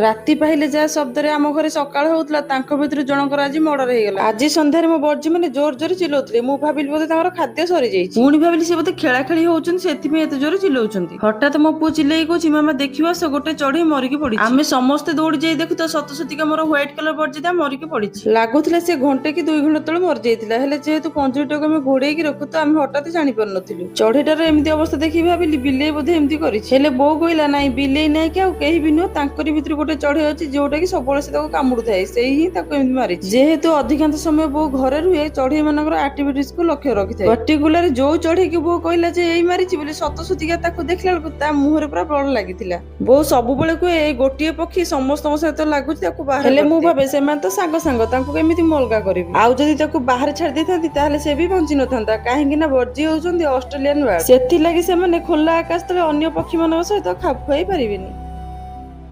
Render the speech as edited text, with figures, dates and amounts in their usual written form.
ରାତି ପାହିଲେ ଯାହା ଶବ୍ଦରେ ଆମ ଘରେ ସକାଳ ହଉଥିଲା ତାଙ୍କ ଭିତରୁ ଜଣଙ୍କର ଆଜି ମର୍ଡର ହେଇଗଲା। ଆଜି ସନ୍ଧ୍ୟାରେ ମୋ ବର୍ଜି ମାନେ ଜୋର ଜୋରେ ଚିଲଉଥିଲେ। ମୁଁ ଭାବିଲି ବୋଧେ ତାଙ୍କର ଖାଦ୍ୟ ସରିଯାଇଛି। ପୁଣି ଭାବିଲି ସେ ବୋଧେ ଖେଳା ଖେଳି ହଉଛନ୍ତି ସେଥିପାଇଁ ଏତେ ଜୋରେ ଚିଲଉଛନ୍ତି। ହଠାତ୍ ମୋ ପୁଅ ଚିଲେଇ କହୁଛି ମାମା ଦେଖିବ ଆସ ଗୋଟେ ଚଢେଇ ମରିକି ପଡିଛି। ଆମେ ସମସ୍ତେ ଦୌଡି ଯାଇ ଦେଖୁ ତ ସତ ସତିକା ମୋର ହ୍ୱାଇଟ କଲର ବର୍ଜିଟା ମରିକି ପଡିଛି। ଲାଗୁଥିଲା ସେ ଘଣ୍ଟେ କି 2 ଘଣ୍ଟା ତଳେ ମରିଯାଇଥିଲା। ହେଲେ ଯେହେତୁ ପଞ୍ଜୁରୀଟାକୁ ଆମେ ଘୋଡେଇକି ରଖୁ ତ ଆମେ ହଠାତ୍ ଜାଣିପାରୁନଥିଲୁ। ଚଢେଇଟାର ଏମିତି ଅବସ୍ଥା ଦେଖି ଭାବିଲି ବିଲେଇ ବୋଧେ ଏମିତି କରିଛି। ହେଲେ ବୋଉ କହିଲା ନାଇଁ ବିଲେଇ ନାଇଁ କି ଆଉ କେହି ବି ନୁହଁ, ତାଙ୍କରି ଭିତରୁ ଗୋଟେ ଚଢେଇ ଅଛି ଯୋଉଟା କି ସବୁବେଳେ ସେ ତାକୁ କାମୁଡୁଥାଏ, ସେଇ ହିଁ ତାକୁ ଏମିତି ମାରିଛି। ଯେହେତୁ ଅଧିକାଂଶ ସମୟ ବୋଉ ଘରେ ରୁହେ ଚଢେଇ ମାନଙ୍କର ଆକ୍ଟିଭିଟିଜ କୁ ଲକ୍ଷ୍ୟ ରଖିଥାଏ। ପର୍ଟିକୁଲାର ଯୋଉ ଚଢେଇକି ବୋଉ କହିଲା ଯେ ଏଇ ମାରିଛି ବୋଲି ସତ ସତିକା ତାକୁ ଦେଖିଲା ବେଳକୁ ତା ମୁହଁରେ ପୁରା ବ୍ଲଡ ଲାଗିଥିଲା। ବୋଉ ସବୁବେଳେ କୁହେ ଏଇ ଗୋଟିଏ ପକ୍ଷୀ ସମସ୍ତଙ୍କ ସହିତ ଲାଗୁଛି ତାକୁ ବାହାର ହେଲେ ମୁଁ ଭାବେ ସେମାନେ ତ ସାଙ୍ଗ ତାଙ୍କୁ କେମିତି ମୁଁ ଅଲଗା କରିବି। ଆଉ ଯଦି ତାକୁ ବାହାରେ ଛାଡି ଦେଇଥାନ୍ତି ତାହେଲେ ସେ ବି ବଞ୍ଚି ନଥାନ୍ତା। କାହିଁକି ନା ବର୍ଜି ହଉଛନ୍ତି ଅଷ୍ଟ୍ରେଲିଆନ ବାର୍ଡ, ସେଥିଲାଗି ସେମାନେ ଖୋଲା ଆକାଶ ତଳେ ଅନ୍ୟ ପକ୍ଷୀ ମାନଙ୍କ ସହିତ ଖାପ ଖୁଆଇ ପାରିବେନି।